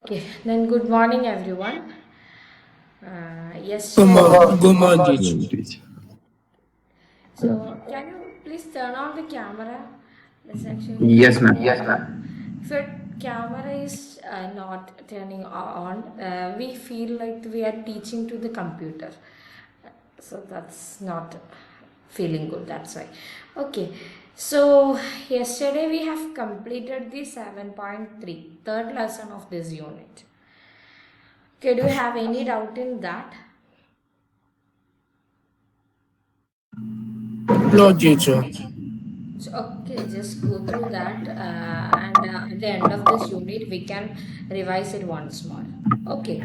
Okay, then good morning, everyone. Come Yesterday, on, come on, teacher. Well, teacher. so can you please turn on the camera? That's actually, Yes, ma'am. so camera is not turning on. We feel like we are teaching to the computer, so that's not feeling good. That's why. Okay, so yesterday we have completed the 7.3 third lesson of this unit. Okay, do you have any doubt in that? No, teacher. So, okay, just go through that, and at the end of this unit, we can revise it once more. Okay.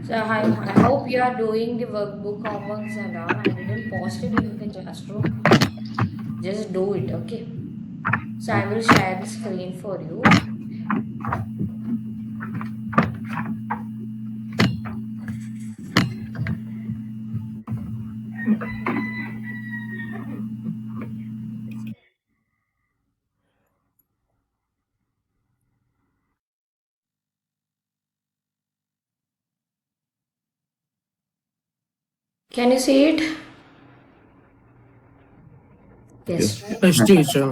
So I hope you are doing the workbook homeworks and all. I didn't post it in the classroom. Just do it, okay? So I will share the screen for you. Can you see it? Yes, Yes. right. Yes, teacher.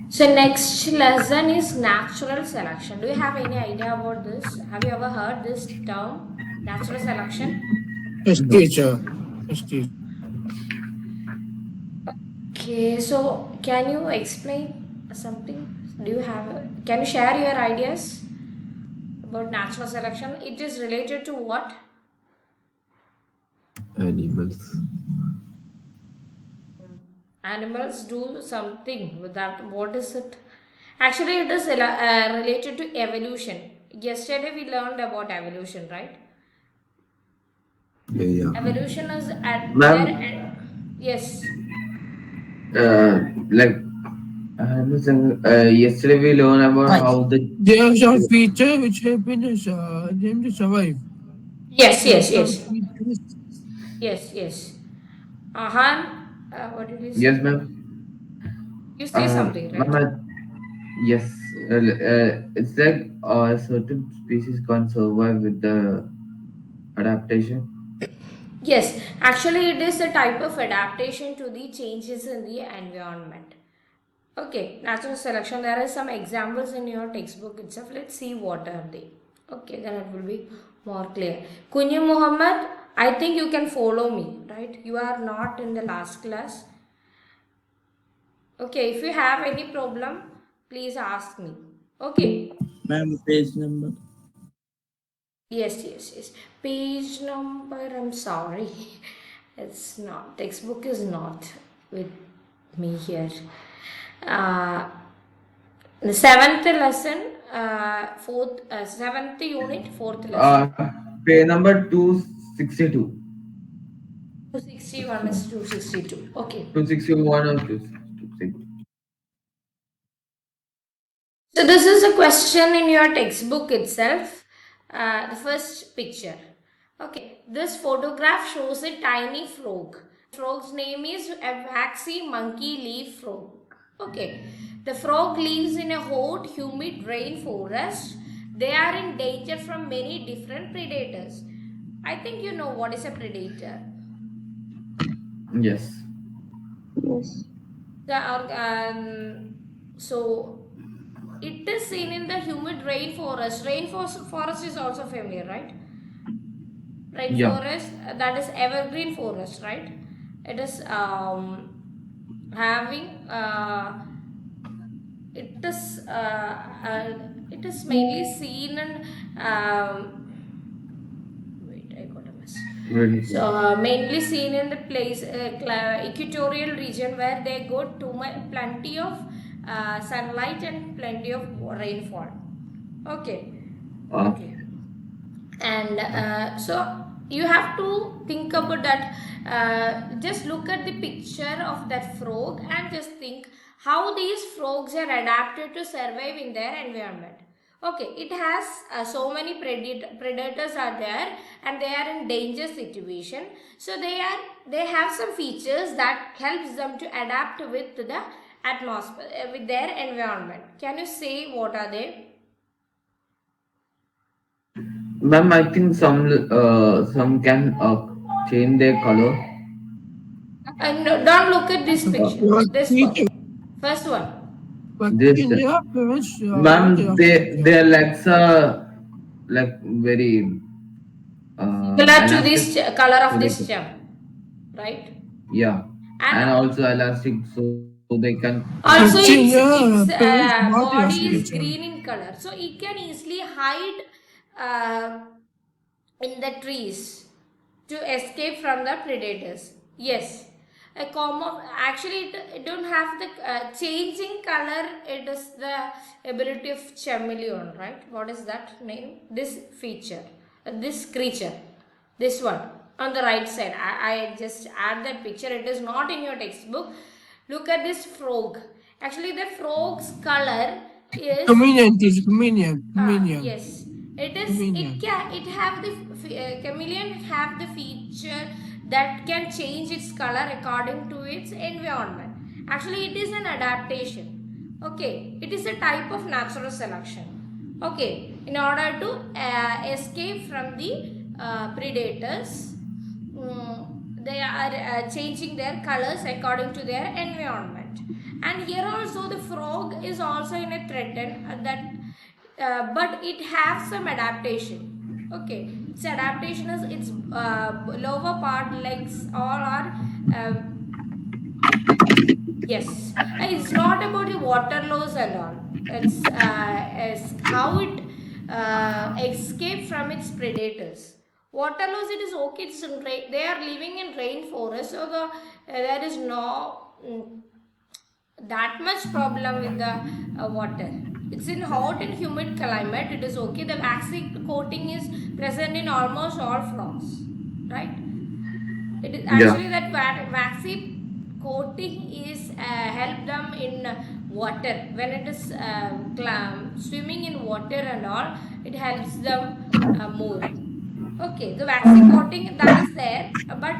So next lesson is natural selection. Do you have any idea about this? Have you ever heard this term, natural selection? Yes, No. teacher. Yes, teacher. Okay, so can you explain something? Can you share your ideas about natural selection? It is related to what? Animals. Animals do something with that. What is it? Actually, it is related to evolution. Yesterday we learned about evolution, right? Yeah, yeah. Evolution is at there. Ma'am, Yes. like, yesterday we learned about how There are some features which help in them to survive. Yes, There are yes, some yes. features. Yes, yes. Ahan, what did you yes, say? ma'am. You say something, Ma'am, right? yes. It's like certain species can't survive with the adaptation. Yes, actually, it is a type of adaptation to the changes in the environment. Okay, natural selection. There are some examples in your textbook itself. Let's see what are they. Okay, then it will be more clear. Kunyu Muhammad, I think you can follow me, right? You are not in the last class. Okay, if you have any problem, please ask me. Okay. Ma'am, page number. Yes, yes, yes. Page number, I'm sorry. It's not. Textbook is not with me here. Uh, the seventh lesson, seventh unit, fourth lesson. Uh, Pay number 262. 261 is 262. Okay. 261 or 262. So this is a question in your textbook itself. The first picture. Okay, this photograph shows a tiny frog. Frog's name is a waxy monkey leaf frog. Okay, the frog lives in a hot, humid rainforest. They are in danger from many different predators. I think you know what is a predator. Yes. So it is seen in the humid rainforest. Rainforest is also familiar, right? Yeah. Rainforest, that is evergreen forest, right? It is having it is it is mainly seen in wait, I got a mess. So Rainforest. mainly seen in the place equatorial region where they got plenty of sunlight and plenty of rainfall. Okay, Uh, okay. And so you have to think about that. Just look at the picture of that frog and just think how these frogs are adapted to survive in their environment. Okay, it has so many predators are there and they are in danger situation, so they have some features that helps them to adapt with the atmosphere, with their environment. Can you say what are they? Ma'am, I think some can change their color. And don't look at this picture. But This teacher, one. First one. but This, in their parents, what they ma'am, are their legs are like very Similar to elastic, this color so of they this can, gem. Right? yeah, and And also elastic, so they can also touching its their parents' body of body is teacher. green in color. So it can easily hide uh, in the trees to escape from the predators. Yes, a common actually it don't have the changing color. It is the ability of chameleon, right? What is that name? This feature, this creature, this one on the right side. I just add that picture. It is not in your textbook. Look at this frog. Actually, the frog's color is Chameleon, teacher, chameleon, yes, it is. It chameleon. can. It have the chameleon have the feature that can change its color according to its environment. Actually, it is an adaptation. Okay, it is a type of natural selection. Okay, in order to escape from the predators, they are changing their colors according to their environment. And here also the frog is also in a threaten that but it has some adaptation. Okay, its adaptation is its lower part legs all are uh, yes. It's not about the water loss and all. It's how it escape from its predators. Water loss, it is okay. It's in they are living in rainforest, so there is no that much problem with the water. It's in hot and humid climate. It is okay. The vaccine coating is present in almost all frogs, right? It is yeah. actually that vaccine coating is help them in water when it is swimming in water and all. It helps them more. Okay, the vaccine coating that is there, but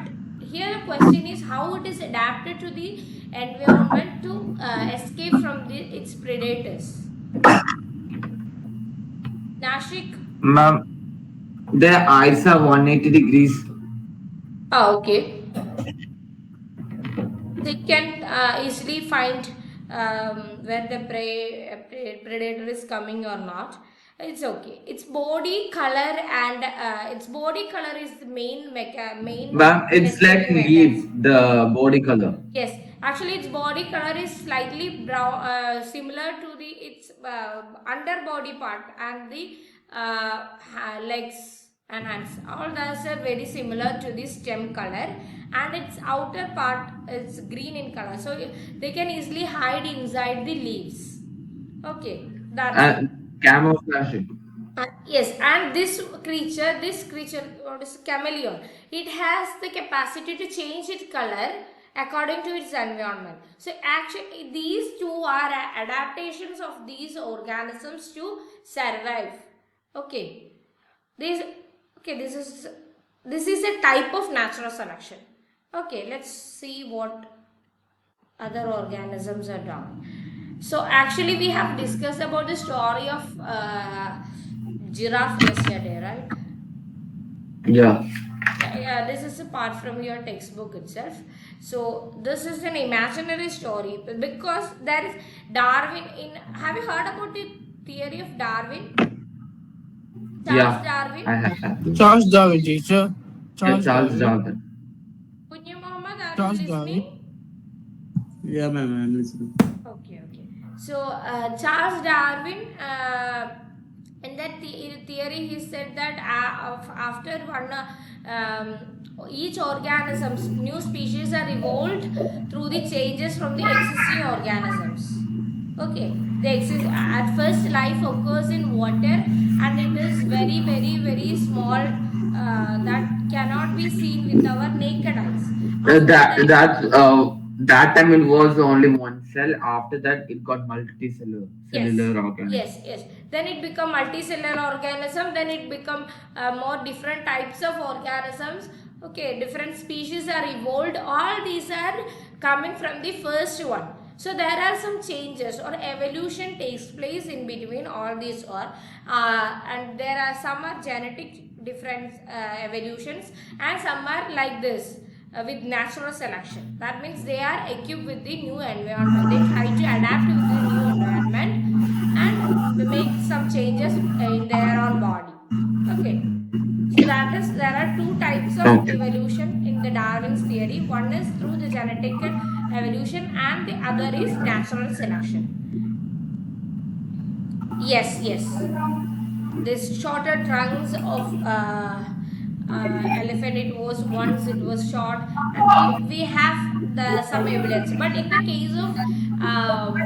here the question is how it is adapted to the environment to escape from its predators. Nashik. Ma'am, their eyes are 180 degrees. Okay. They can easily find where the predator is coming or not. It's okay. Its body color and its body color is the main Ma'am, it's like determining leaves, mechanism. the body color. Yes, actually, its body color is slightly brown, similar to the its underbody part and the legs and hands. All those are very similar to the stem color, and its outer part is green in color. So they can easily hide inside the leaves. Okay, that's it. And camouflage. Yes, and this creature, what is chameleon? It has the capacity to change its color according to its environment. So actually, these two are adaptations of these organisms to survive. Okay, this okay. This is a type of natural selection. Okay, let's see what other organisms are done. So actually, we have discussed about the story of giraffe yesterday, right? Yeah. Yeah, this is apart from your textbook itself. So this is an imaginary story because there is Darwin in. Have you heard about the theory of Darwin? Charles Yeah. Darwin. I have. Charles Darwin, teacher. Charles Charles Darwin. Darwin. Kunya Muhammad, are Charles you Darwin. listening? Yeah, ma'am, I'm listening. Okay, okay. So Charles Darwin, in that theory, he said that after each organisms, new species are evolved through the changes from the existing organisms. Okay, at first life occurs in water, and it is very, very, very small that cannot be seen with our naked eyes. After That that, that that time it was only one cell. After that, it got multicellular yes, cellular organism. yes. Then it become multicellular organism. Then it become more different types of organisms. Okay, different species are evolved. All these are coming from the first one. So there are some changes or evolution takes place in between all these, or and there are some are genetic different evolutions, and some are like this with natural selection. That means they are equipped with the new environment. They try to adapt with the new environment and make some changes in their own body. Okay. So that is, there are two types of Okay. evolution in the Darwin's theory. One is through the genetic evolution and the other is natural selection. Yes, yes. This shorter trunks of elephant, it was once it was short, and we have the some evidence. But in the case of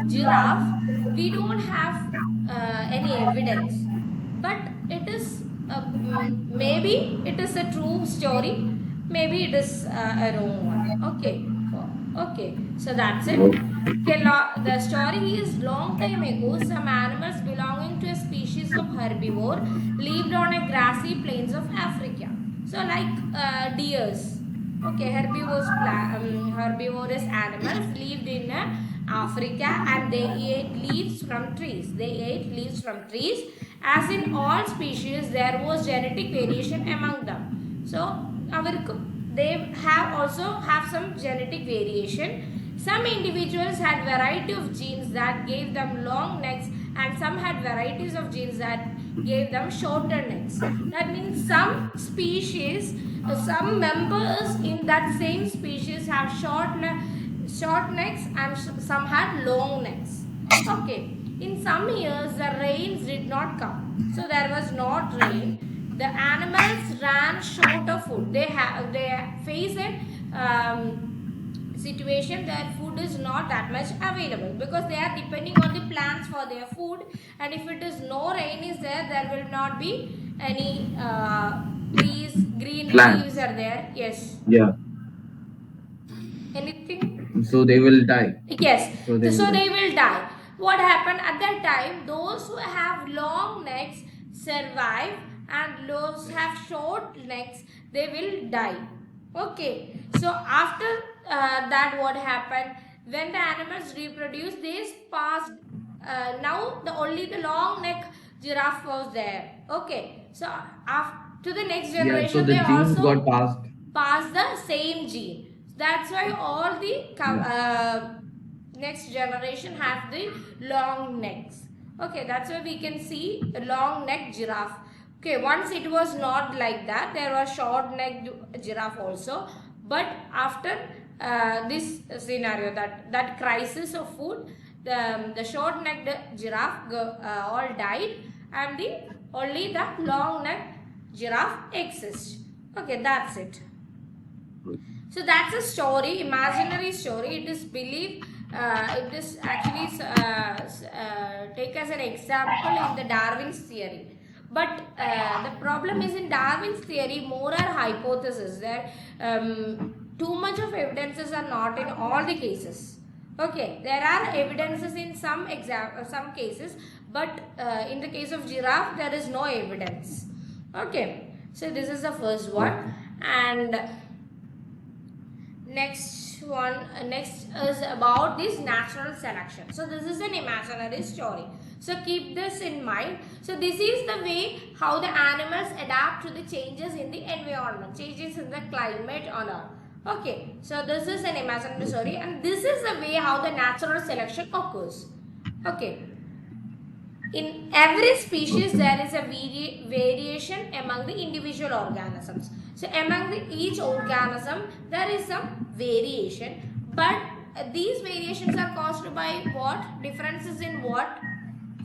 giraffe, we don't have any evidence. But it is maybe it is a true story, maybe it is a wrong one. Okay. Okay, so that's it. Okay, the story is long time ago, some animals belonging to a species of herbivore lived on a grassy plains of Africa. So like deers. Okay, herbivorous animals lived in Africa, and they ate leaves from trees. They ate leaves from trees. As in all species, there was genetic variation among them. So they have also have some genetic variation. Some individuals had variety of genes that gave them long necks, and some had varieties of genes that gave them shorter necks. That means some species, some members in that same species have short necks, and some had long necks. Okay. In some years the rains did not come, so there was not rain. The animals ran short of food. They face a situation that food is not that much available, because they are depending on the plants for their food, and if it is no rain is there, there will not be any trees, green Plants. leaves are there. Yes. Yeah. Anything? So they will die. Yes. So they Will die. What happened at that time? Those who have long necks survive, and those who have short necks, they will die. Okay. So after that, what happened? When the animals reproduced, they passed. Now only the long neck giraffe was there. Okay. So after the next Yeah. So generation, the they genes also got passed. pass the same gene. That's why all the next generation have the long necks. Okay, that's why we can see a long neck giraffe. Okay, once it was not like that, there was short neck giraffe also. But after this scenario, that crisis of food, the short necked giraffe all died, and only the long necked giraffe exists. Okay, that's it. So that's a story, imaginary story. It is believed, it is actually take as an example in the Darwin's theory. But the problem is, in Darwin's theory, more are hypotheses. There, too much of evidences are not in all the cases. Okay, there are evidences in some cases, but in the case of giraffe, there is no evidence. Okay, so this is the first one, and next is about this natural selection. So this is an imaginary story, so keep this in mind. So this is the way how the animals adapt to the changes in the environment, changes in the climate on earth. Okay, so this is an imaginary story, and this is the way how the natural selection occurs. Okay, in every species there is a variation among the individual organisms. So among each organism there is some variation, but these variations are caused by what? Differences in what?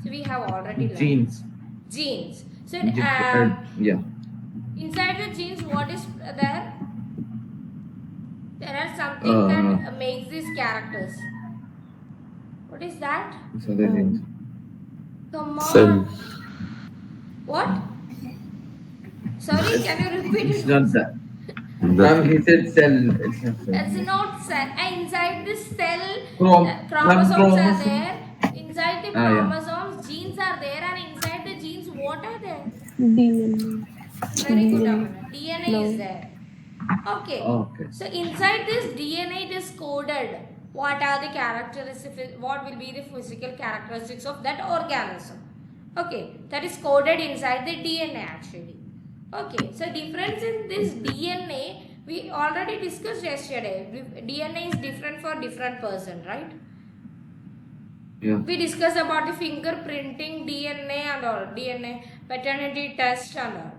So we have already learned. Genes. So Yeah. inside the genes, what is there? There are something that makes these characters. What is that? So they think. Come on. Cell. What? Sorry, can you repeat It's it? not that. The, He said cell. It's not cell. It's not cell. Inside this cell, Chromosomes. chromosomes are there. Inside the Ah, yeah. chromosomes, genes are there, and inside the genes, what are there? DNA. Very good, Amana. DNA is there. Okay. Okay. So inside this DNA, it is coded. what are the characteristics, what will be the physical characteristics of that organism. Okay, that is coded inside the DNA actually. Okay, so difference in this DNA we already discussed yesterday. DNA is different for different person, right? Yeah. We discussed about the fingerprinting, DNA and all, DNA paternity test and all.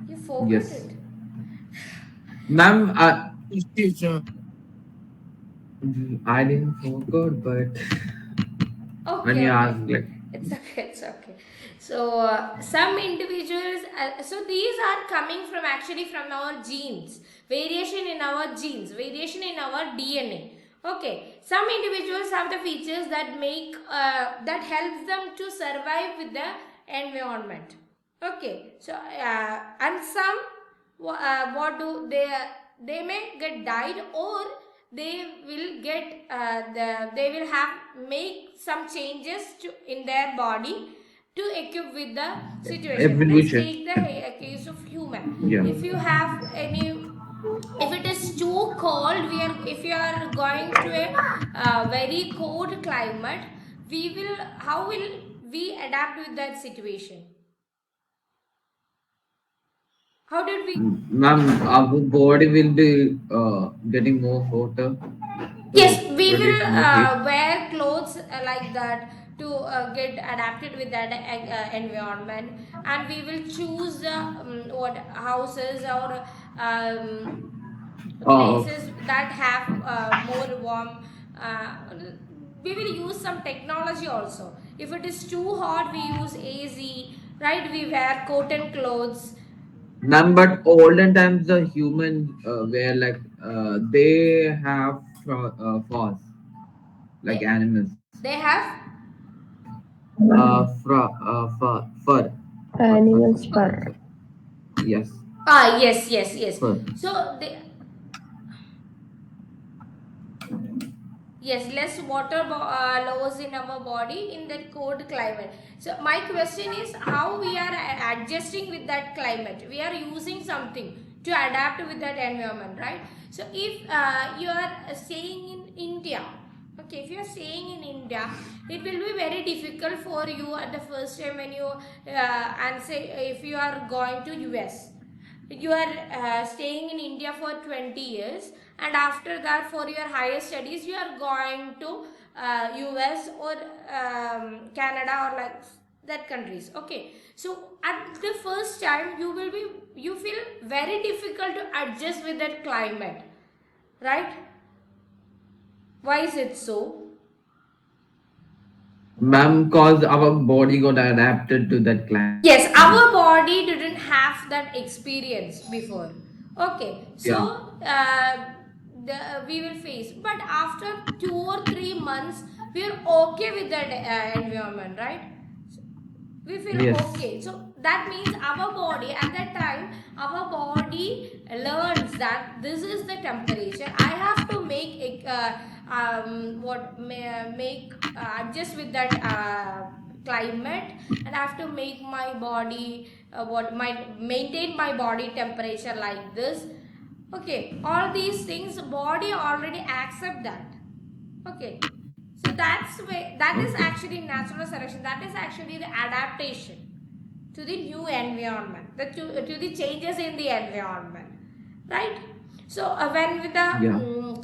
You forgot Yes. it. Ma'am, Yes, teacher. I didn't forget, but when Okay, you okay. ask, like, It's okay, it's okay. So, some individuals, so these are coming from actually from our genes, variation in our genes, variation in our DNA. Okay, some individuals have the features that make, that helps them to survive with the environment. Okay, so, and some, what do they may get died, or they will get they will have make some changes to in their body to equip with the situation. Let's evolution. take the case of human. Yeah. If you have any, if it is too cold, if you are going to a very cold climate, we will, how will we adapt with that situation? How did we? Ma'am, our body will be getting more hotter Yes, to we will produce more heat. wear clothes like that to get adapted with that environment, and we will choose what houses or Oh, places that have more warm. Uh, we will use some technology also. If it is too hot, we use AC, right? We wear cotton clothes. ma'am, but olden times the human were like they have furs like They animals. they have. Fur. Animals Fur. fur. Yes, Ah, yes, yes, yes. fur. So they, yes, less water loss in our body in that cold climate. So my question is how we are adjusting with that climate. We are using something to adapt with that environment, right? So if you are staying in India, okay, if you are staying in India, it will be very difficult for you at the first time when you and say if you are going to US, you are staying in India for 20 years, and after that for your higher studies you are going to US or Canada or like that countries. Okay, so at the first time you feel very difficult to adjust with that climate, right? Why is it so? Ma'am, cause our body got adapted to that climate. Yes, our body didn't have that experience before. Okay, Yeah. so we will face, but after 2 or 3 months, we are okay with that environment, right? We feel Yes. okay. So that means our body at that time, our body learns that this is the temperature. I have to make it, make adjust with that climate, and I have to make my body what my maintain my body temperature like this. Okay, all these things body already accept that. Okay, so that is Okay. actually natural selection. That is actually the adaptation to the new environment, to the changes in the environment, right? So when with the Yeah.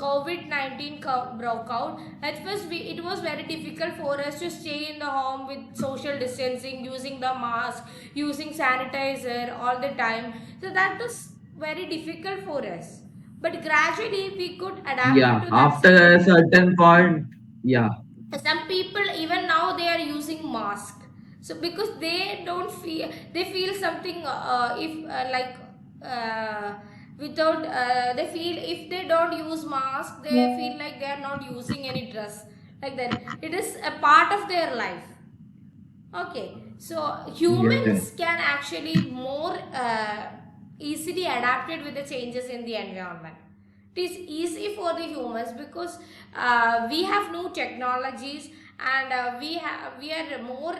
COVID-19 broke out, at first it was very difficult for us to stay in the home with social distancing, using the mask, using sanitizer all the time. So that was very difficult for us. But gradually we could adapt Yeah. to that After a situation. certain point, yeah. Some people even now they are using mask, so because they don't feel, they feel something if like uh, without they feel if they don't use mask they feel like they are not using any dress, like that it is a part of their life. Okay, so Yeah. humans can actually more easily adapted with the changes in the environment. It is easy for the humans because we have new technologies, and we are more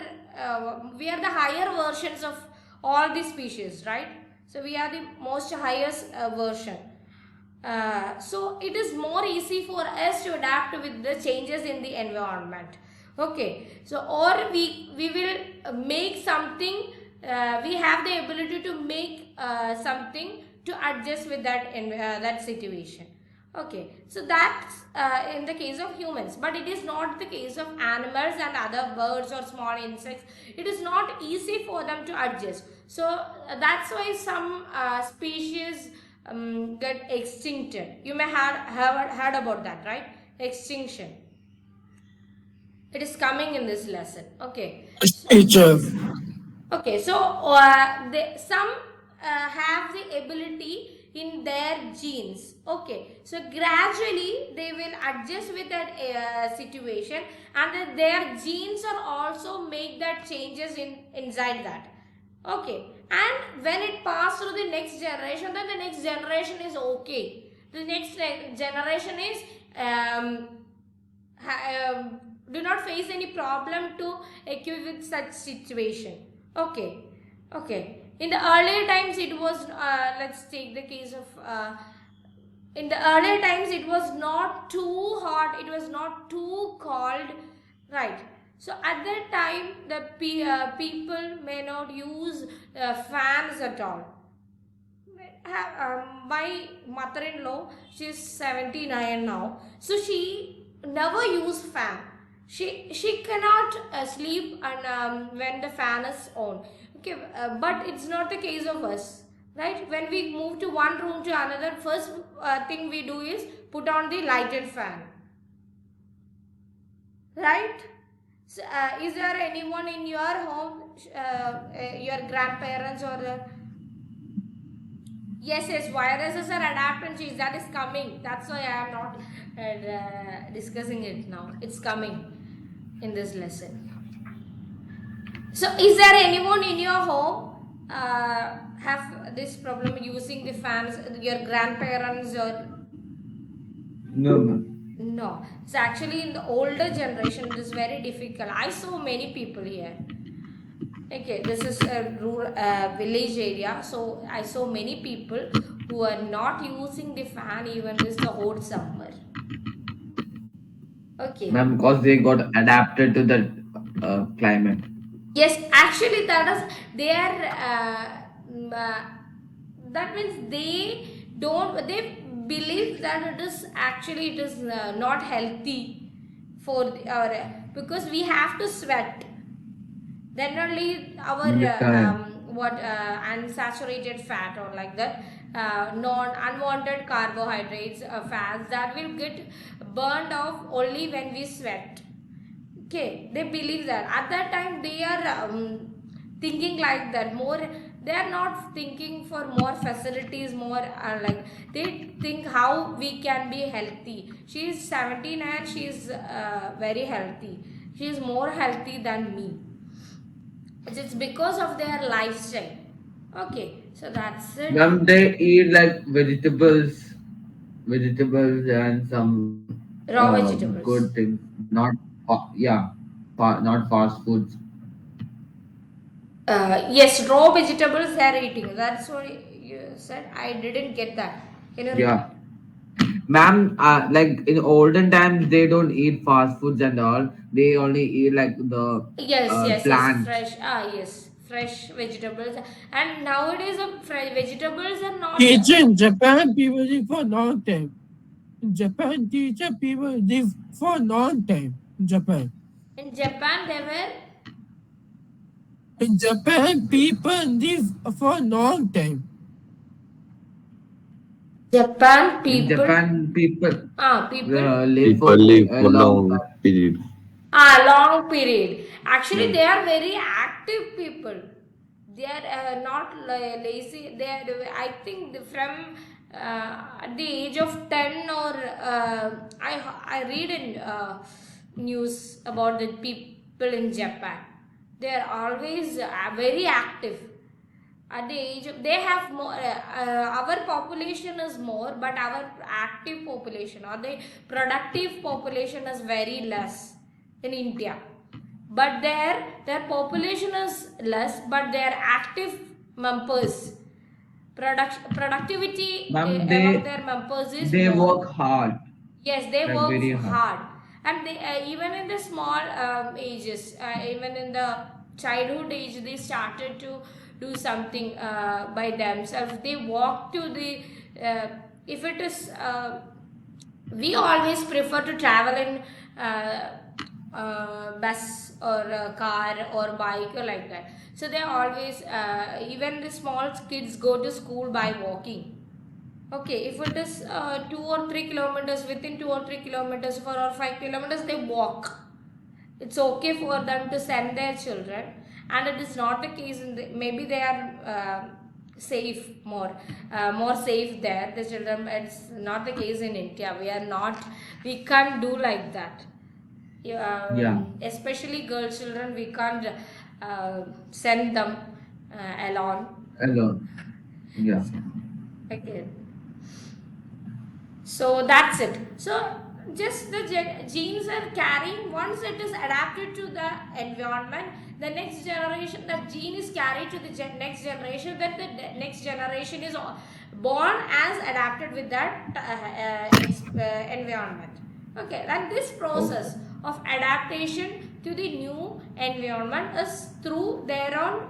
we are the higher versions of all the species, right? So we are the most highest version, so it is more easy for us to adapt with the changes in the environment. Okay, so or we will make something, we have the ability to make something to adjust with that situation. Okay, so that's in the case of humans, but it is not the case of animals and other birds or small insects. It is not easy for them to adjust. So that's why some species get extincted. You may have heard about that, right? Extinction. It is coming in this lesson. Okay. Teacher. Okay, so some have the ability in their genes. Okay, so gradually they will adjust with that situation, and then their genes are also make that changes inside that. Okay, and when it pass through the next generation, then the next generation is okay. The next generation is do not face any problem to equip with such situation. Okay, okay. In the earlier times, it was let's take the case of in the earlier times it was not too hot, it was not too cold, right? So at that time, the people may not use fans at all. My mother-in-law, she's 79 now, so she never use fan. She cannot sleep and when the fan is on. Okay, but it's not the case of us, right? When we move to one room to another, first thing we do is put on the lighted fan, right? So, is there anyone in your home, your grandparents or yes, viruses are adaptant change that is coming. That's why I am not discussing it now. It's coming in this lesson. So, is there anyone in your home have this problem using the fans? Your grandparents or No, ma'am. no? It's actually in the older generation. It is very difficult. I saw many people here. Okay, this is a rural village area, so I saw many people who are not using the fan even this the hot summer. Okay. Ma'am, because they got adapted to the climate. Yes, actually that is they are that means they believe that it is actually it is not healthy for our because we have to sweat, then only our Yeah. unsaturated fat or like that non unwanted carbohydrates fats that will get burned off only when we sweat. Okay, they believe that at that time they are thinking like that more. They are not thinking for more facilities, more like they think how we can be healthy. She is 17 and she is very healthy. She is more healthy than me. It's because of their lifestyle. Okay, so that's it. Ma'am, they eat like vegetables and some Raw good vegetables. things. Not, yeah, not fast foods. Yes, raw vegetables they are eating. That's what you said. I didn't get that. Can you repeat? Yeah. Ma'am, like in olden times, they don't eat fast foods and all. They only eat like the Yes. plants. Fresh. Yes, fresh vegetables. And nowadays, fresh vegetables are not. Teacher, in Japan, people live for a long time. In Japan, teacher, people live for a long time. In Japan. In Japan, they were. In Japan, people live for a long time. Japan In people. Japan, people People. live People for live a for long long time. period. Long period. Actually, Yeah. they are very active people. They are not lazy. They are. I think from at the age of 10 or I read in news about the people in Japan. They are always very active. At the age of they have more. Our population is more, but our active population or the productive population is very less in India. But their population is less, but their active members productivity Ma'am, among their members is they more. work hard, Yes, they like work very hard. hard, and they even in the small ages, even in the childhood age, they started to do something by themselves. They walk to the if it is we always prefer to travel in bus or car or bike or like that. So they always even the small kids go to school by walking. Okay, if it is 2 or 3 kilometers, within 2 or 3 kilometers, 4 or 5 kilometers, they walk. It's okay for them to send their children, and it is not the case. Maybe they are safe more safe there. The children, it's not the case in India. We can't do like that. Yeah, Especially girl children, we can't send them alone. alone. Yeah. Okay. So that's it. So just the genes are carrying, once it is adapted to the environment, the next generation, that gene is carried to the next generation, that the next generation is born as adapted with that environment. Okay, and this Okay. process of adaptation to the new environment is through their own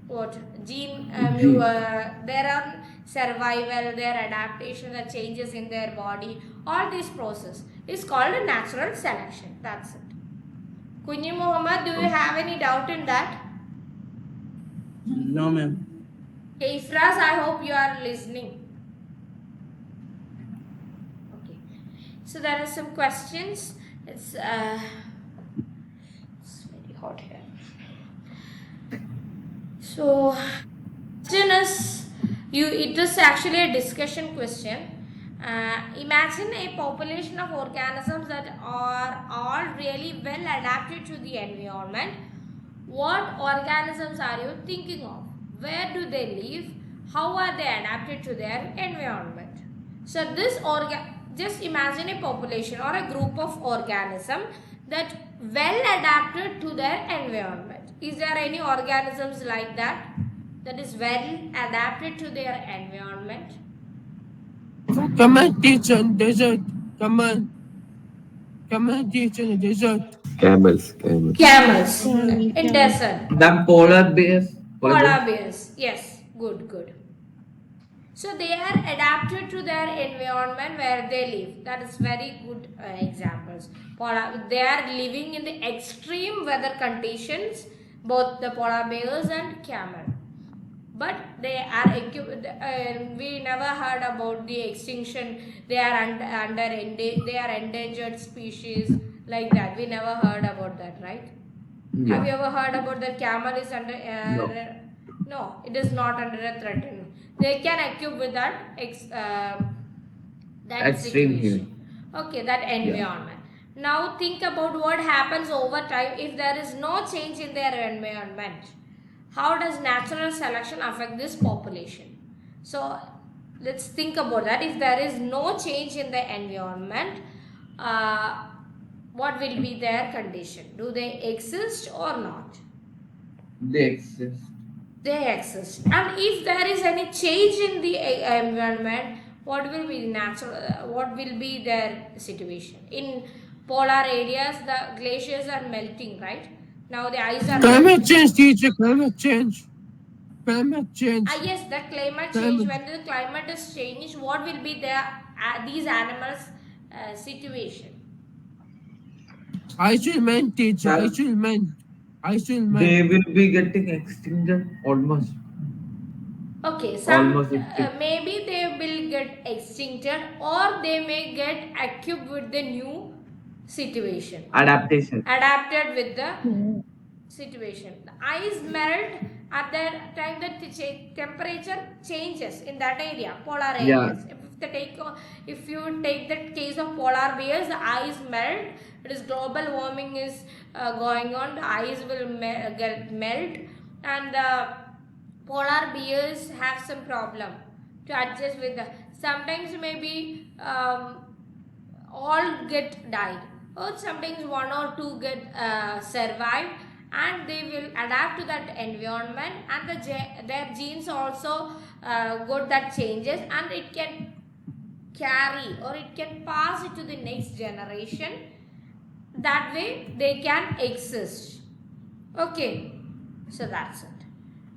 what gene Gene. their own survival, their adaptation, the changes in their body, all this process is called a natural selection. That's it. Kunyi Muhammad, do you have any doubt in that? No, ma'am. Okay, Ifraz, I hope you are listening. Okay, so there are some questions. It's very hot here. So question is, it is actually a discussion question. Imagine a population of organisms that are all really well adapted to the environment. What organisms are you thinking of? Where do they live? How are they adapted to their environment? So just imagine a population or a group of organism that well adapted to their environment. Is there any organisms like that is well adapted to their environment? Come on, teach on desert. Come on. Come on, teach on the desert. Camels. Camels in desert. Then polar bears. Polar bears. Polar bears. Yes, good. So they are adapted to their environment where they live. That is very good examples. They are living in the extreme weather conditions, both the polar bears and camel. But they are we never heard about the extinction. They are they are endangered species like that. We never heard about that, right? Have you Yeah. ever heard about that camel is under No. no, it is not under a threat. They can cope with that that Extreme heat. situation. Okay, that environment. Now think about what happens over time if there is no change in their environment. How does natural selection affect this population? So let's think about that. If there is no change in the environment, what will be their condition? Do they exist or not? They exist. They exist. And if there is any change in the environment, what will be what will be their situation? In polar areas, the glaciers are melting, right? Now the ice are Climate melting. change, teacher. Climate change. Climate change. Yes, the climate change. When the climate is changed, what will be these animals' situation? I should meant, teacher. I should meant. They will be getting extincted almost. Okay, Almost extinct. maybe they will get extincted, or they may get equipped with the new situation, Adaptation. adapted with the situation. The ice melt at the time that the temperature changes in that area, polar Yeah. areas. If you take the case of polar bears, the ice melt. It is global warming is going on. The ice will get melt, and polar bears have some problem to adjust with the. Sometimes maybe all get died, or sometimes one or two get survived, and they will adapt to that environment, and their genes also got that changes, and it can carry or it can pass it to the next generation. That way they can exist. Okay, so that's it.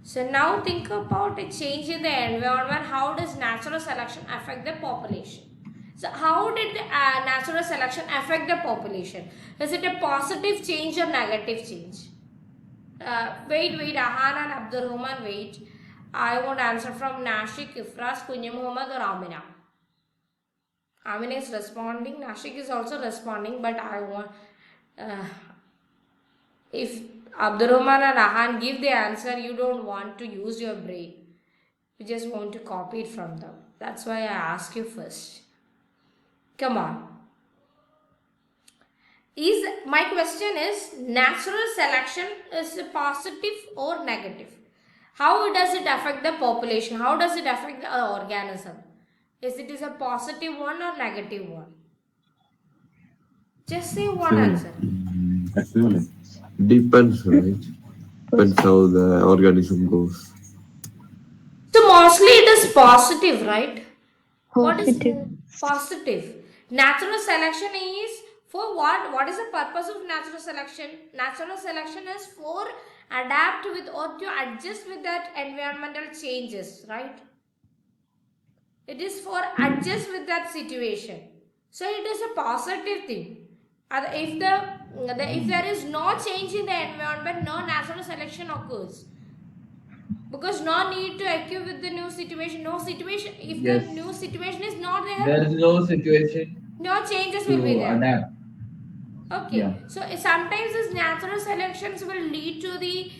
So now think about a change in the environment. How does natural selection affect the population? So how did the natural selection affect the population? Is it a positive change or negative change? Wait, Ahan and Abdul Rahman, wait. I want answer from Nashik, Ifras, Kunya Muhammad or Amina. Amina is responding, Nashik is also responding, but I want, if Abdurrahman and Ahan give the answer, you don't want to use your brain. You just want to copy it from them. That's why I ask you first. Come on. My question is, natural selection is positive or negative? How does it affect the population? How does it affect the organism? Is it a positive one or negative one? Just say one answer. Actually, depends, right? Depends how the organism goes. So mostly it is positive, right? What is Positive. positive? Natural selection is for what? What is the purpose of natural selection? Natural selection is for adapt with or to adjust with that environmental changes, right? It is for adjust with that situation. So it is a positive thing. If if there is no change in the environment, no natural selection occurs. Because no need to equip with the new situation. No situation. If Yes. the new situation is not there, There is no situation no changes will be to there. adapt. Okay. Yeah. So sometimes these natural selections will lead to the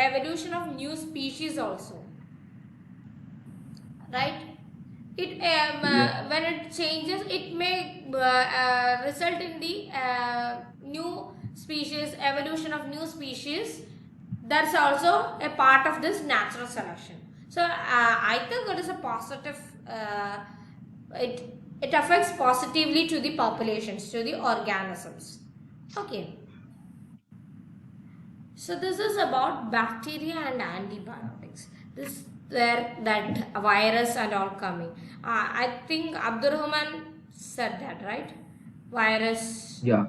evolution of new species also. Right? It when it changes, it may result in the new species, evolution of new species. That's also a part of this natural selection. So I think it is a positive. It affects positively to the populations, to the organisms. Okay. So this is about bacteria and antibiotics. This where that virus and all coming. I think Abdurrahman said that, right? Virus. Yeah.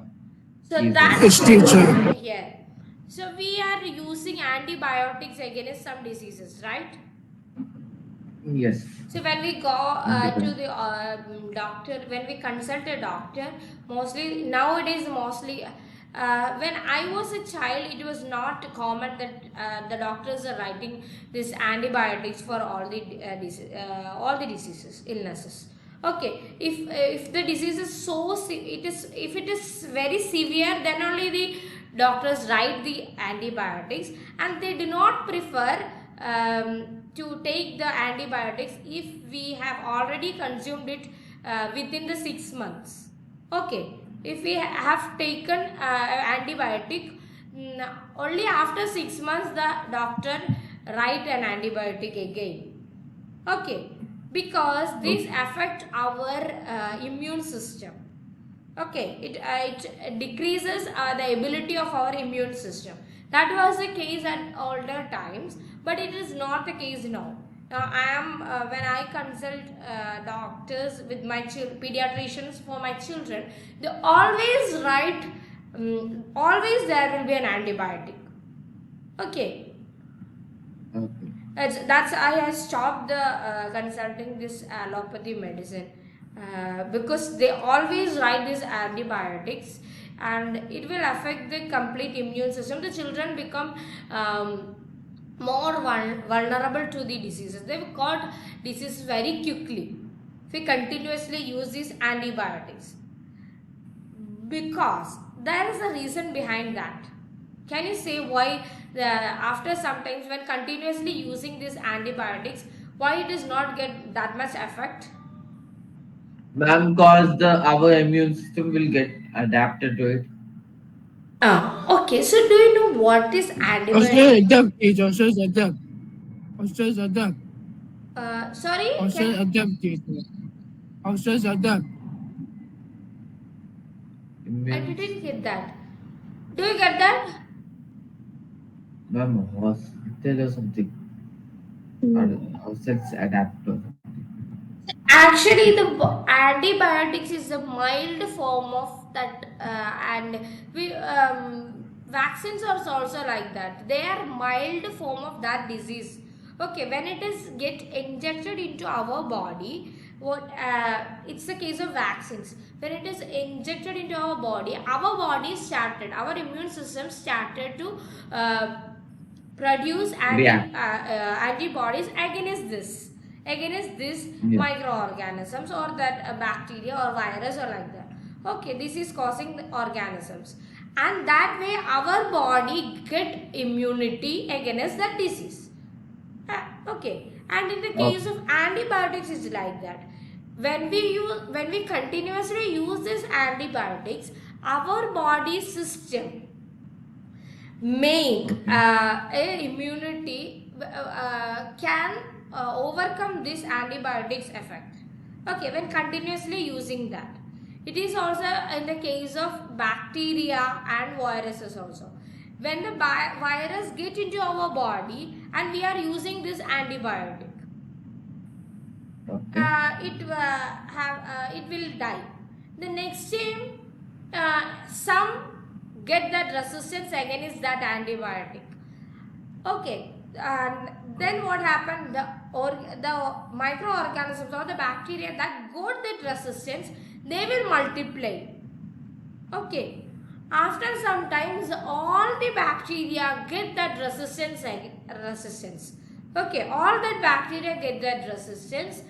So Yes, that Yes, teacher. here. So we are using antibiotics against some diseases, right? Yes. So when we go to the doctor, when we consult a doctor, mostly nowadays, when I was a child, it was not common that the doctors are writing these antibiotics for all the diseases, illnesses. Okay, if the disease is if it is very severe, then only the doctors write the antibiotics, and they do not prefer to take the antibiotics if we have already consumed it within the 6 months. Okay, if we have taken antibiotic, only after 6 months the doctor write an antibiotic again. Okay, because these affect our immune system. Okay, it decreases the ability of our immune system. That was the case at older times, but it is not the case now. Now I am when I consult doctors with my pediatricians for my children, they always write always there will be an antibiotic. Okay, Okay. that's I stopped the consulting this allopathy medicine because they always write these antibiotics, and it will affect the complete immune system. The children become more vulnerable to the diseases. They've got diseases very quickly if we continuously use these antibiotics, because there is a reason behind that. Can you say why after sometimes when continuously using these antibiotics, why it does not get that much effect? Ma'am, because our immune system will get adapted to it. Okay, so do you know what is antibiotic? Australia adapt, teacher. Australia adapt. Australia adapt. Sorry, Australia adapt, teacher. Australia adapt. I Immune didn't get system. that. Do you get that? Ma'am, hospital or something. How cells adapt or something. Actually, the antibiotics is a mild form of that, and we vaccines are also like that. They are mild form of that disease. Okay, when it is get injected into our body, what it's the case of vaccines. When it is injected into our body started, our immune system started to produce React. antibodies against this Yeah. microorganisms or that bacteria or virus or like that. Okay, this is causing the organisms, and that way our body get immunity against that disease. Okay, and in the Okay. case of antibiotics is like that. When we continuously use these antibiotics, our body system make Okay. a immunity can overcome this antibiotics effect. Okay, when continuously using that, it is also in the case of bacteria and viruses also. When the virus get into our body and we are using this antibiotic, Okay. it will die. The next time some get that resistance against that antibiotic. Okay, and then what happened? The microorganisms or the bacteria that got that resistance, they will multiply. Okay, after some times, all the bacteria get that resistance. Okay, all that bacteria get that resistance.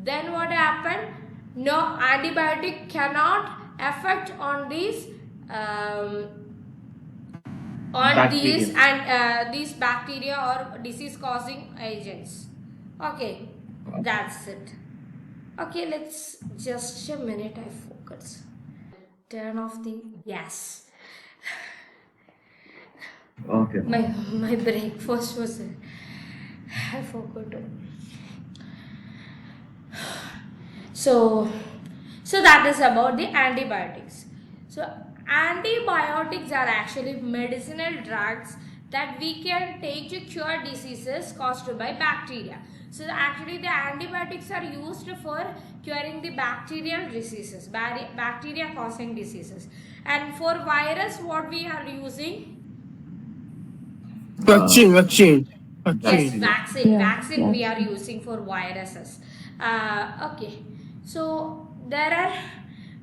Then what happened? No antibiotic cannot affect on these um, Bacteria. and these bacteria or disease causing agents. Okay, that's it. Okay, let's just a minute. I focus. Turn off the gas. Okay. My breakfast was I forgot to. So so that is about the antibiotics. So antibiotics are actually medicinal drugs that we can take to cure diseases caused by bacteria. So actually the antibiotics are used for curing the bacterial diseases, bacteria causing diseases. And for virus, what we are using? Vaccine, vaccine, Yes, vaccine. vaccine we are using for viruses. Okay, so there are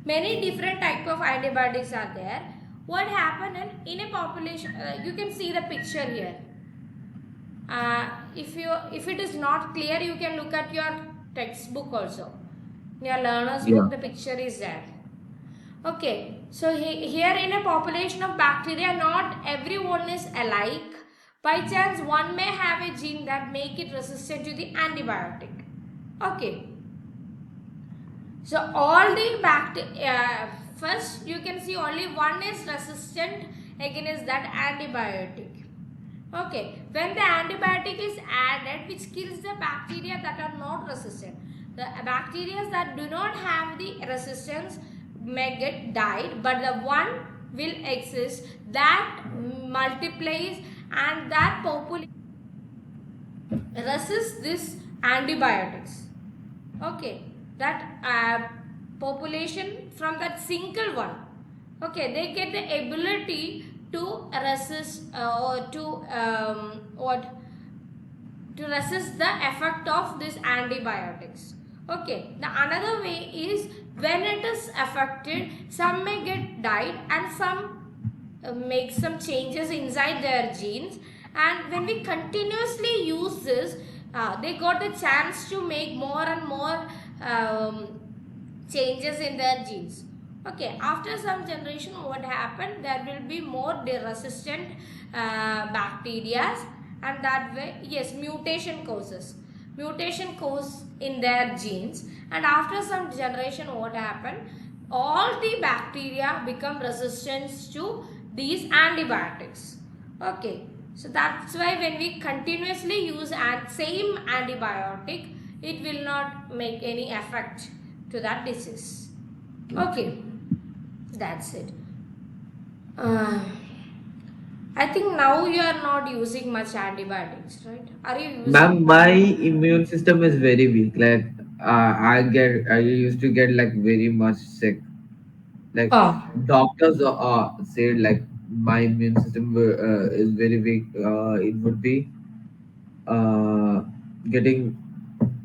many different type of antibiotics are there. What happened in a population? You can see the picture here. If it is not clear, you can look at your textbook also. In your learner's Yeah. book, the picture is there. Okay, so here in a population of bacteria, not everyone is alike. By chance, one may have a gene that make it resistant to the antibiotic. Okay, so all the bacteria, first you can see only one is resistant against that antibiotic. Okay, when the antibiotic is added, which kills the bacteria that are not resistant, the bacteria that do not have the resistance may get died, but the one will exist that multiplies and that population resists this antibiotics. Okay, that population from that single one. Okay, they get the ability to resist or to resist the effect of these antibiotics. Okay, the another way is when it is affected, some may get died and some make some changes inside their genes, and when we continuously use this, they got the chance to make more and more changes in their genes. Okay, after some generation, what happened? There will be more resistant bacteria, and that way, yes, mutation causes in their genes, and after some generation, what happened? All the bacteria become resistant to these antibiotics. Okay, so that's why when we continuously use same antibiotic, it will not make any effect to that disease. Okay, that's it. I think now you are not using much antibiotics, right? Are you Ma'am, using? my immune system is very weak. Like I used to get like very much sick. Like Oh, doctors said like my immune system is very weak. It would be uh, getting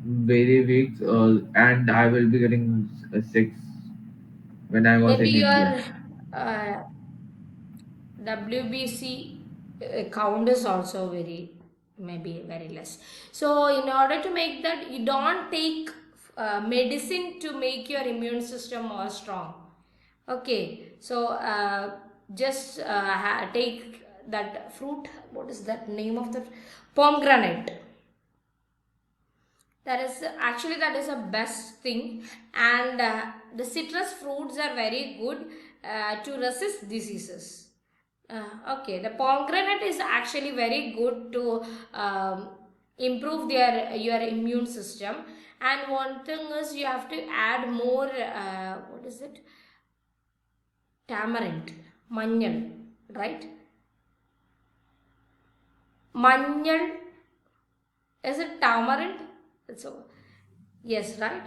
very weak, and I will be getting sick when I was maybe in India. your uh, WBC count is also maybe very less. So, in order to make that, you don't take medicine to make your immune system more strong. Okay, so just take that fruit. What is that name of the pomegranate? That is a best thing, and the citrus fruits are very good to resist diseases. Okay, the pomegranate is actually very good to improve your immune system. And one thing is you have to add more. What is it? Tamarind, manjal, right? Manjal, is it tamarind? So yes, right.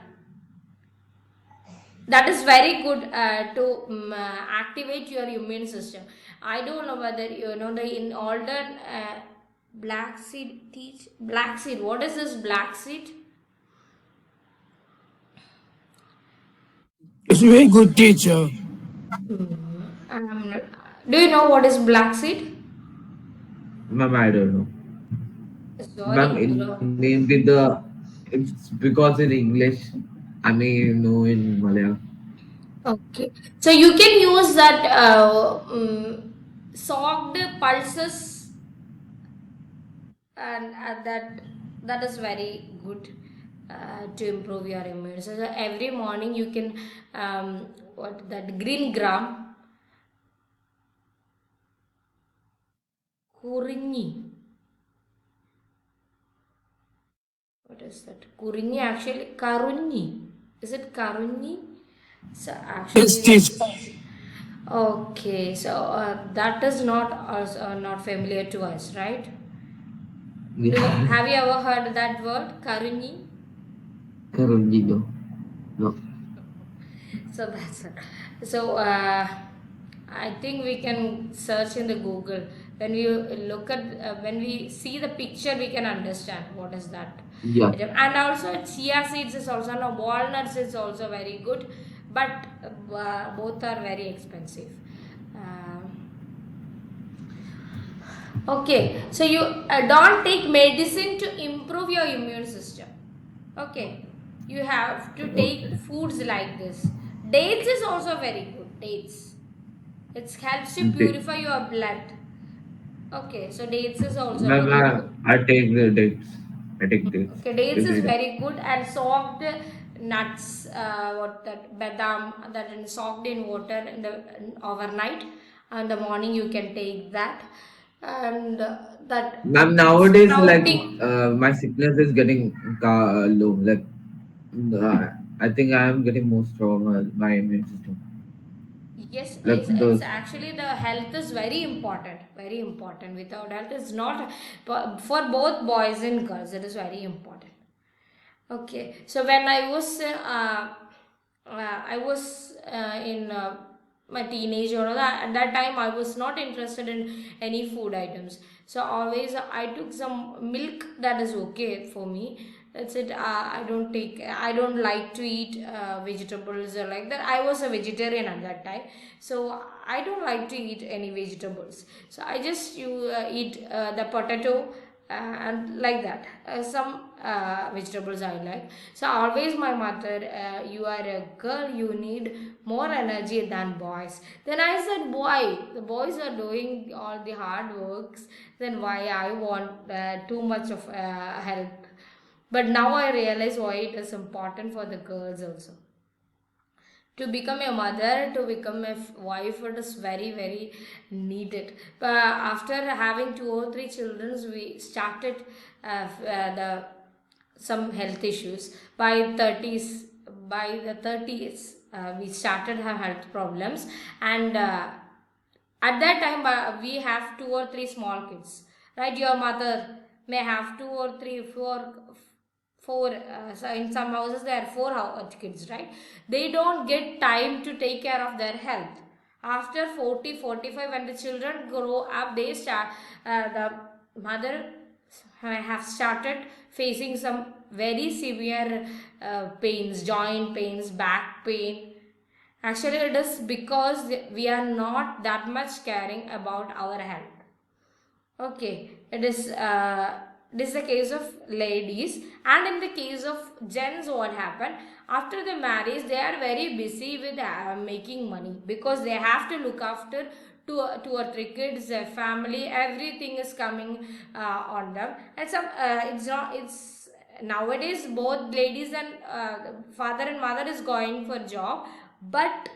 That is very good to activate your immune system. I don't know whether you know the in older black seed. What is this black seed? It's a very good teacher. Um, do you know what is black seed? Ma'am, I don't know. Ma'am, Sorry, in bro. in the it's because in English, I may know in Malayalam. Okay, so you can use that soaked pulses, and that is very good to improve your immune system. So every morning you can what that green gram kuringi. What is that? Kuringi actually karunni. Is it karunni? So Yes, actually teacher. okay. So that is not also not familiar to us, right? Yeah. Have you ever heard that word karunni? Karunjido. No. So that's it. So I think we can search in the Google. When we look at when we see the picture, we can understand what is that Yeah. item. And also chia seeds is also no, walnuts is also very good, but both are very expensive. Okay, so you don't take medicine to improve your immune system. Okay, you have to take Okay. foods like this. Dates is also very good. Dates, it helps to Okay. purify your blood. Okay, so dates is also Ma'am, very good. I take the dates. I take dates Okay, dates is every day. very good, and soaked nuts, what that badam that is soaked in water in the overnight. And the morning you can take that, and that Ma'am, nowadays, like, sprouting. my sickness is getting low. Like, uh, I think I am getting more strong, my immune system. Yes, Like, it's those. actually the health is very important. Very important. Without health, it's not for both boys and girls. It is very important. Okay, so when I was in my teenage or that, at that time I was not interested in any food items. So always I took some milk, that is okay for me. That's it. I don't like to eat vegetables or like that. I was a vegetarian at that time, so I don't like to eat any vegetables. So I just eat the potato and like that some vegetables I like. So always my mother, you are a girl, you need more energy than boys. Then I said, why the boys are doing all the hard works, then why I want too much of help. But now I realize why it is important for the girls also to become a mother, to become a wife. It is very needed. But after having 2 or 3 children, we started the some health issues by 30s. By the 30s we started have health problems, and At that time, we have 2 or 3 small kids, right? Your mother may have 2 or 3 4 so in some houses there are 4 kids, right? They don't get time to take care of their health. After 40, 45, when the children grow up, they start the mother have started facing some very severe pains, joint pains, back pain. Actually, it is because we are not that much caring about our health. Okay, it is the case of ladies, and in the case of gents, what happened after the marriage? They are very busy with making money because they have to look after 2 or 3 kids, their family, everything is coming on them. And some it's not it's nowadays both ladies and father and mother is going for job, but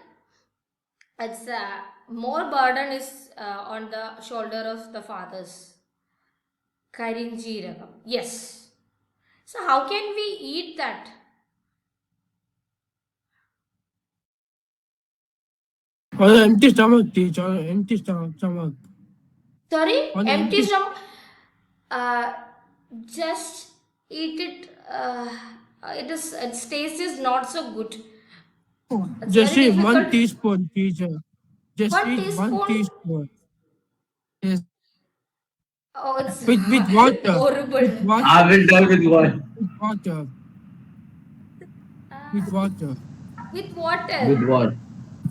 it's more burden is on the shoulder of the fathers. Karinjeeragam. Yes. So how can we eat that? On an empty stomach, teacher. On an empty stomach. Sorry, On an empty empty stomach. Uh, just eat it. Its taste is not so good. It's Just very eat one difficult. teaspoon, teacher. Just One eat one teaspoon. teaspoon. Yes. Oh, it's With water. With horrible. I water. will tell with one. With water. With water. With With water. what?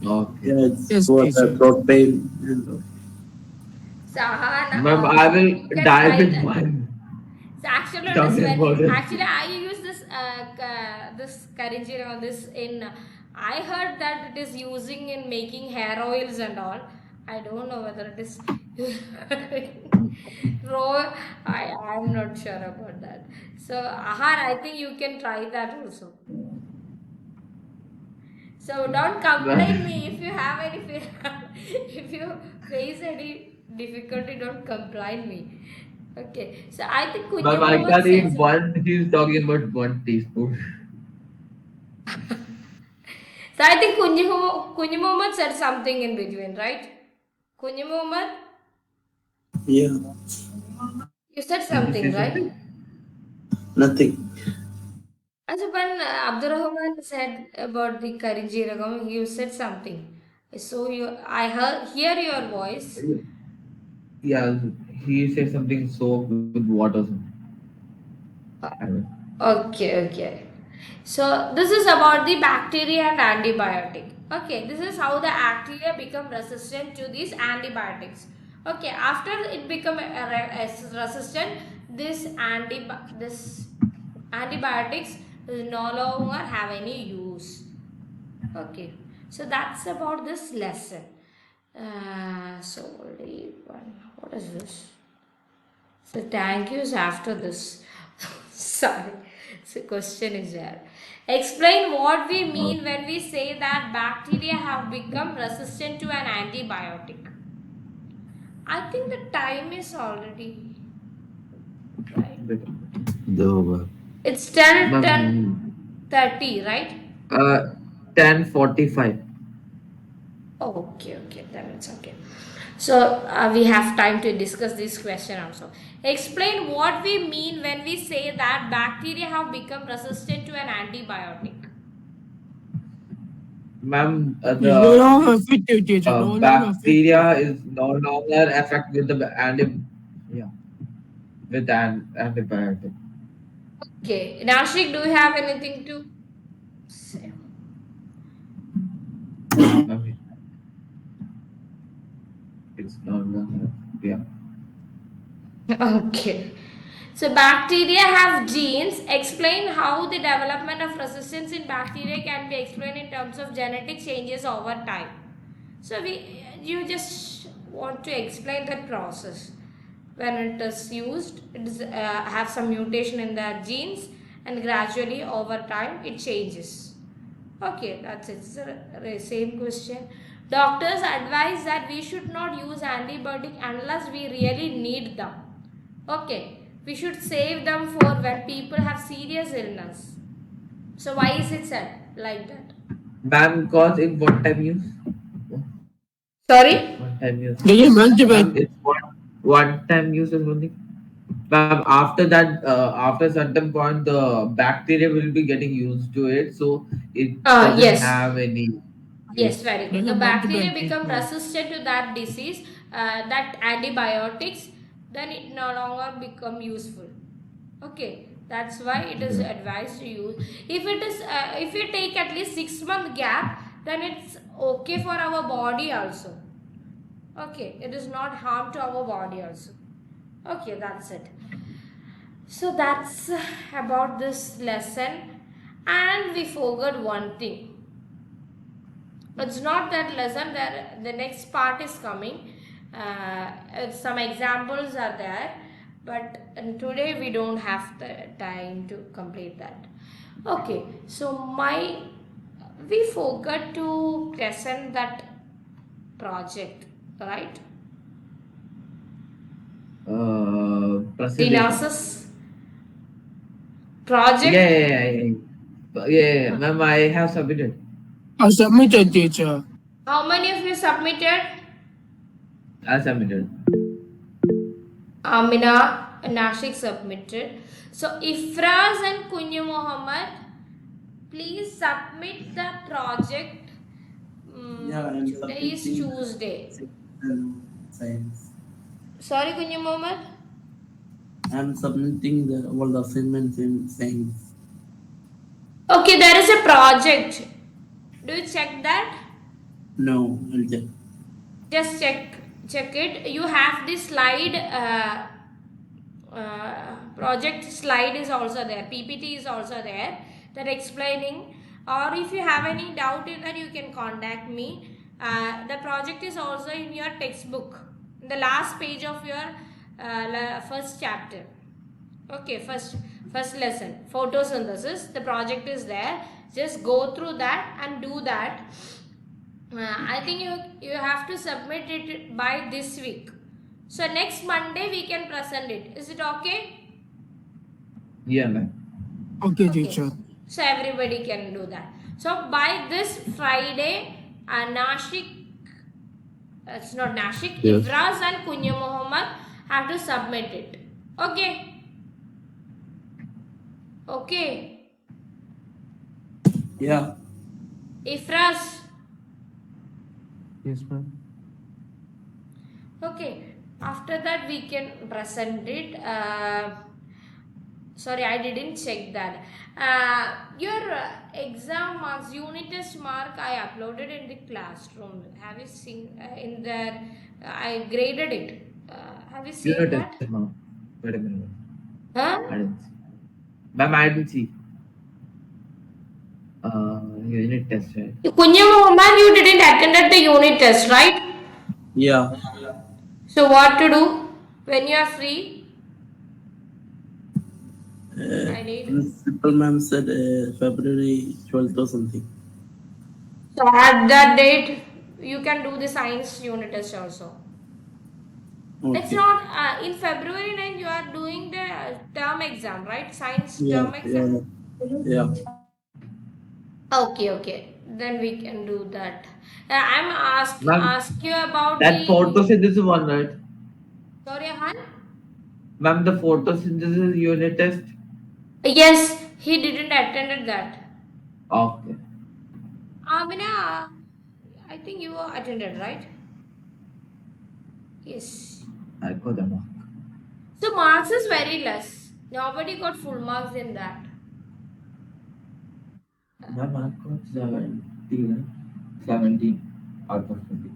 Okay. Yeah, it's Yes, what teacher. throat pain and all. Sahana, Ma'am, I you will can die try with that. one. So actually, it is Talking very. about it. Actually, I use this karinjira this in. I heard that it is using in making hair oils and all. I don't know whether it is raw. I'm not sure about that. So Ahar, I think you can try that also. So don't complain me if you have any if you face any difficulty. Don't complain me. Okay, so I think Kunju Ma'am, I Mohammed can't said eat something. one. He's talking about one teaspoon. So I think Kunju Mohammed said something in between, right? Kunju Mohammed, Yeah, you said Did you something, say right? something? nothing. As when Abdurrahman said about the Karinjiragam, you said something. So I hear your voice. Yeah, he said something soap with water. I don't know. Okay, okay. So this is about the bacteria and antibiotic. Okay, this is how the bacteria become resistant to these antibiotics. Okay, after it become resistant, this antibiotics will no longer have any use. Okay, so that's about this lesson. So only one. What is this? So thank yous after this. Sorry. So question is there. Explain what we mean when we say that bacteria have become resistant to an antibiotic. I think the time is already right. No, ma'am. It's 10, Ma'am, 30, right? uh, 10:45. Okay, okay, then it's okay. So we have time to discuss this question also. Explain what we mean when we say that bacteria have become resistant to an antibiotic. Ma'am, It's no longer fit to teacher. No longer fit to. bacteria is no longer affected with the yeah, with an antibiotic. Okay, Nashik, do you have anything to say? I mean, it's no longer, yeah. Okay. So bacteria have genes. Explain how the development of resistance in bacteria can be explained in terms of genetic changes over time. So you just want to explain that process. When it is used, it is have some mutation in the genes, and gradually over time it changes. Okay, that's it. It's the same question. Doctors advise that we should not use antibiotic unless we really need them. Okay, we should save them for when people have serious illness. So why is it said like that? Ma'am, cause in what time use? Sorry? One time use. Can you multiply? Ma'am, it's one time use is only. Ma'am, after that, after certain point, the bacteria will be getting used to it, so it doesn't Yes. have any Yes, use. very Can good. you The multiply bacteria become treatment? resistant to that disease, that antibiotics, then it no longer become useful. Okay, that's why it is Yeah. advised to use. If it is, if you take at least 6 month gap, then it's okay for our body also. Okay, it is not harm to our body also. Okay, that's it. So that's about this lesson, and we forgot one thing. It's not that lesson, that the next part is coming. Some examples are there, but today we don't have the time to complete that. Okay, so we forgot to present that project, right? Presentation. Dina's project. Yeah. Ma'am, I have submitted. I submitted, teacher. How many of you submitted? I submitted. Amina, Nashik submitted. So Ifraz and Kunyu Muhammad, please submit the project. Yeah, I'm Today is submitting Tuesday. science. Sorry, Kunyu Muhammad. I'm submitting all the assignments in science. Okay, there is a project. Do you check that? No, I'll check. Just check it. You have the slide. Project slide is also there. PPT is also there. That explaining. Or if you have any doubt in that, you can contact me. The project is also in your textbook, in the last page of your first chapter. Okay, first lesson, photosynthesis. The project is there. Just go through that and do that. I think you have to submit it by this week. So next Monday we can present it. Is it okay? Yeah, ma'am. Okay, Okay. teacher. So everybody can do that. So by this Friday, Nashik, it's not Nashik, Yes. Ifraz and Kunya Muhammad have to submit it. Okay. Okay. Yeah. Ifraz. Yes, ma'am. Okay. After that we can present it. Sorry, I didn't check that. Your exam marks, unit test mark, I uploaded in the classroom. Have you seen in there? I graded it. Have you seen Unit that? test, ma'am. Wait a minute. Huh? I didn't see. Ma'am, I didn't see. Unit test, right? Kunya Muhammad, you didn't attended the unit test, right? Yeah. So what to do when you are free? I need. Principal ma'am said February 12th or something. So at that date, you can do the science unit test also. It's Okay. not in February 9 you are doing the term exam, right? Science Yeah, term exam. yeah. Okay. Then we can do that. I'm Ma'am, ask you about that the. photosynthesis one, right? Sorry, Han. Ma'am, the photosynthesis unit test. Yes, he didn't attended that. Okay. Amina, I think you attended, right? Yes. I got the mark. So marks is very less. Nobody got full marks in that. Ma'am, I got 17. 17 out of 20.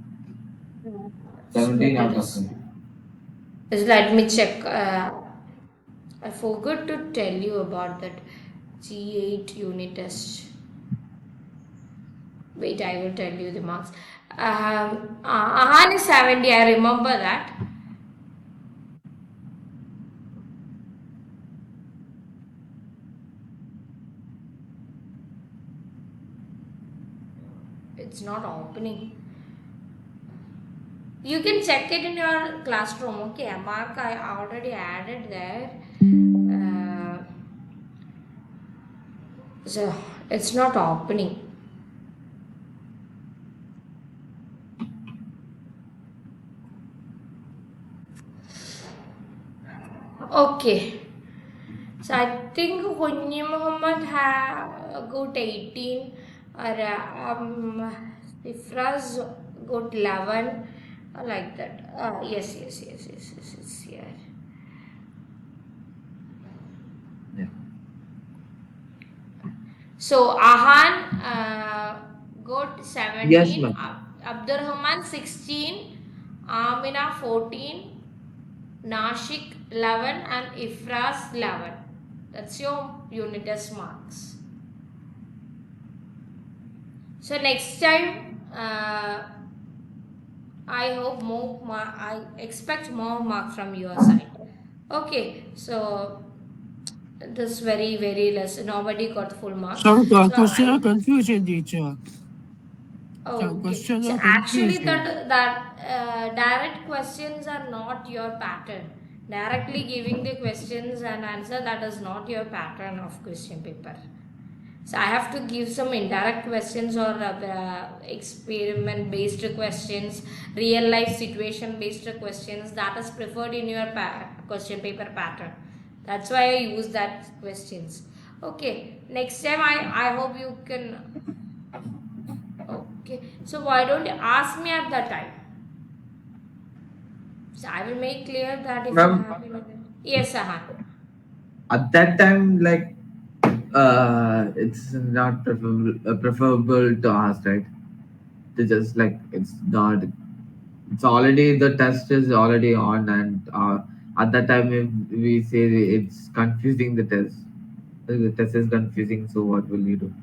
17 out of 20. Just let me check. I forgot to tell you about that G8 unit test. Wait, I will tell you the marks. Ahan is 70, I remember that. It's not opening. You can check it in your classroom. Okay, a mark I already added there. So it's not opening. Okay. So I think Hunni Muhammad got 18 or Ifraz got 11 like that. Yes, yeah. Yeah. So Ahan got Yes, 17, ma'am. Abdurrahman 16, Amina 14, Nashik 11 and Ifraz 11. That's your unit test marks. So next time, I hope I expect more mark from your side. Okay, so this very less. Nobody got full marks. Some So question I of confusion, teacher. Some Okay. question So of actually, confusion. that direct questions are not your pattern. Directly giving the questions and answer, that is not your pattern of question paper. So I have to give some indirect questions or experiment based questions, real life situation based questions that is preferred in your question paper pattern. That's why I use that questions. Okay. Next time I hope you can. Okay, so why don't you ask me at that time? So I will make clear that if you're Ma'am, happy with it. Yes, Sahan. at that time, like, it's not preferable to ask, right? To just like, it's not. It's already the test is already on, and at that time, if we say it's confusing the test is confusing. So what will you do?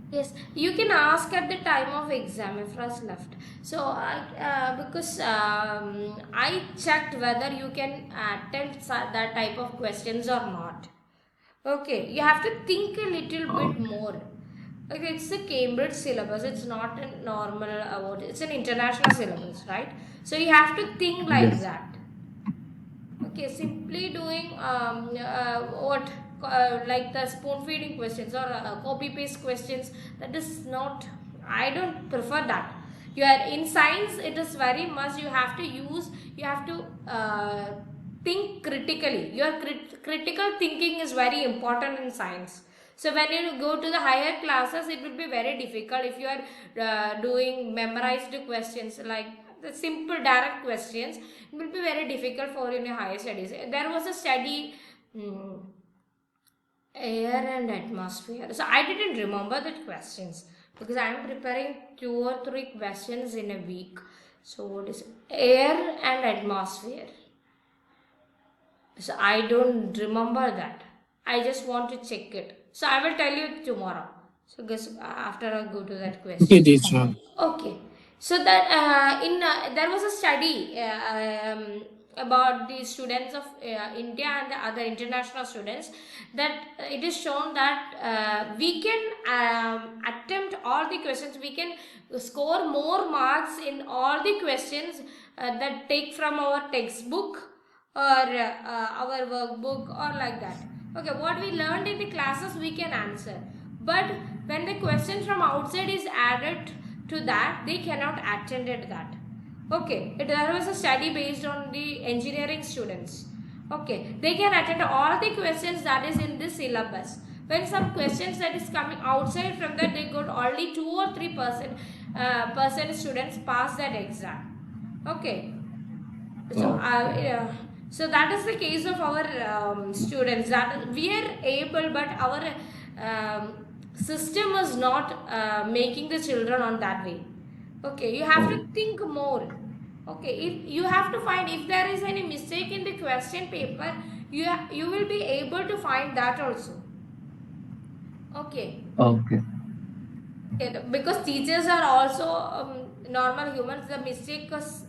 Yes, you can ask at the time of exam if was left. So because I checked whether you can attempt that type of questions or not. Okay, you have to think a little Oh, bit more. Okay, it's a Cambridge syllabus. It's not a normal award. It's an international syllabus, right? So you have to think like yes. that. Okay, simply doing what like the spoon feeding questions or copy paste questions, that is not. I don't prefer that. You are in science. It is very much you have to use. You have to think critically. Your critical thinking is very important in science. So when you go to the higher classes, it will be very difficult if you are doing memorized questions like the simple direct questions. It will be very difficult for in your higher studies. There was a study, mm, air and atmosphere. So I didn't remember the questions because I am preparing 2 or 3 questions in a week. So what is it? Air and atmosphere? So I don't remember that. I just want to check it. So I will tell you tomorrow. So guess after I go to that Okay, question. teacher. Okay. So that in there was a study about the students of India and the other international students, that it is shown that we can attempt all the questions. We can score more marks in all the questions that take from our textbook or our workbook or like that. Okay, what we learned in the classes we can answer, but when the question from outside is added to that, they cannot attend at that. Okay, there was a study based on the engineering students. Okay, they can attend all the questions that is in this syllabus. When some questions that is coming outside from that, they got only 2 or 3% percent students pass that exam. Okay, so Oh, so that is the case of our students, that we are able, but our system is not making the children on that way. Okay, you have to oh, think more. Okay, if you have to find if there is any mistake in the question paper, you will be able to find that also. Okay. okay. Because teachers are also normal humans, the mistake is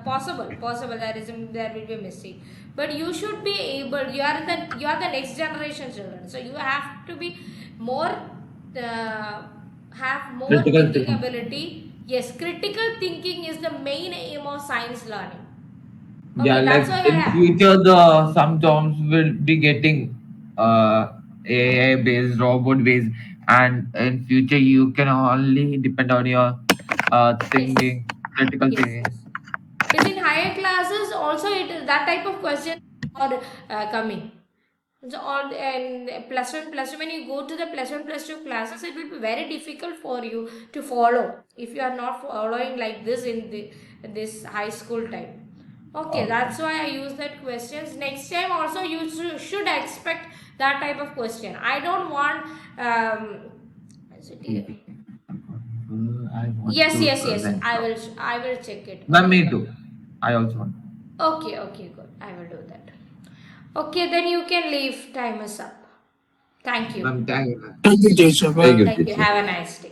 possible, there will be a mistake, but you should be able, you are the next generation children, so you have to be more uh, have more Critical thinking thinking. ability. Yes, critical thinking is the main aim of science learning. Yeah, Okay, that's like why I in have. future, the some jobs will be getting AI based, robot based, and in future you can only depend on your Yes, thinking, critical yes, thinking. yes. Yes, in higher classes also it that type of questions are coming. So all and plus one when you go to the plus 1 plus 2 classes, it will be very difficult for you to follow if you are not following like this in this high school time. Okay, Okay. that's why I use that questions. Next time also you should expect that type of question. I don't want is it here? I want Yes, to yes, yes. rank top. I will check it. Ma'am, me too. I also want. Okay, okay, good. I will do that. Okay, then you can leave. Time is up. Thank you. Ma'am, thank you, ma'am. Thank you, teacher. Thank Bye. you, Thank you. teacher. Have a nice day.